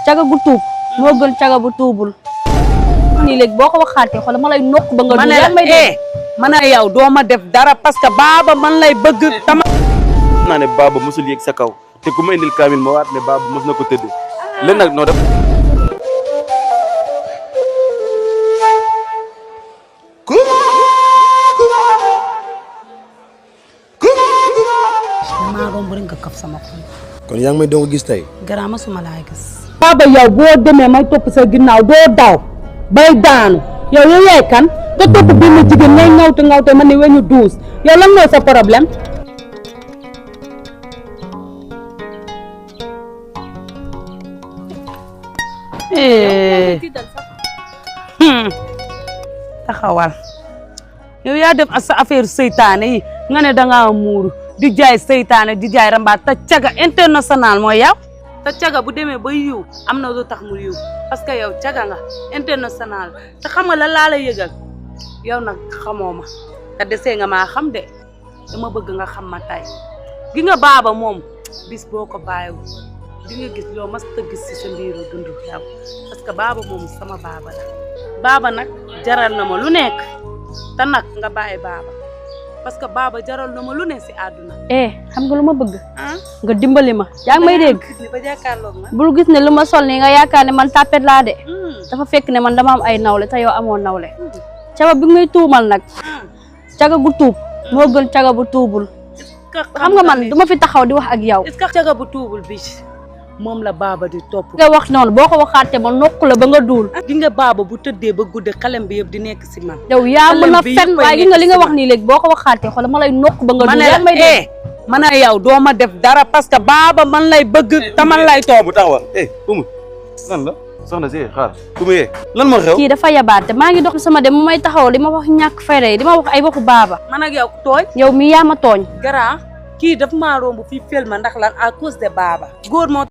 caga gu tuub moo gën caga bu tuubul nii léegi boo ko waxaatee xoolal ma lay nokk ba nga dul may dee man a yow doo ma def dara parce que baaba man lay bëgg tama naa ne baaba mosul yéeg sa kaw te ku ma indil kaamil ma waat ne baaba mos na ko tëdd leen nag noo def maa romb rek nga kaf sama xol kon yaa ngi may doon gis tey. garaama suma laa gis Baba yow boo demee may topp sa ginnaaw doo daw bay daanu yow yaay kan nga topp benn jigéen ngay ngawte man ne weñu duus yow lan mooy sa problème taxawal yow yaa def sa affaire seytaane yi nga ne dangaa muuru di jaay seytaane di jaay rambaat te caga international mooy yow te caga bu demee ba yiw am na lu tax mu yiw parce que yow caga nga international te xam nga la laa la yëgal yow nag xamoo ma te desee nga maa xam de dama bëgg nga xam ma tay gi nga baaba moom bis boo ko bàyyiwul di nga gis loo mas ta gis ci sa mbiru dund yow parce que baaba moom sama baaba la baaba nag jaral na ma lu nekk te nag nga bàyyi baaba parce que baaba jaral na ma lu ne si àdduna xam nga lu ma bëgg nga dimbali ma yaa ngi may dégg ba jàkkaarloog ma bul gis ne lu ma sol nii nga yaakaar ne man tapet laa de dafa fekk ne man dama am ay nawle te yow amoo nawle caba bi ngay tuumal nag caga gu tuub moo gën caga bu tuubul xam nga man duma fi taxaw di wax ak yow est-ce que caga bu tuubul bi moom la baaba di topp nga wax noonu boo ko waxaatee ma nokk la ba nga duul di nga baaba bu tëddee ba gudde xalem bi yëpp di nekk si man yow yaa mën a fen waaye gi nga li nga wax nii léegi boo ko waxaatee xoolal ma lay nokk ba nga duul yaa may dee man a yow doo ma def dara parce que baaba man lay bëgg te man lay topp bu taxawal umu lan la soxna si xaar ku mu yee lan moo xew kii dafa yabaate maa ngi dox sama dem mu may taxaw di ma wax ñàkk fayda yi di ma wax ay waxu baaba man ak yow tooñ yow mi yaa ma tooñ gara kii daf maa romb fii fel ma ndax lan à cause de baaba góor moo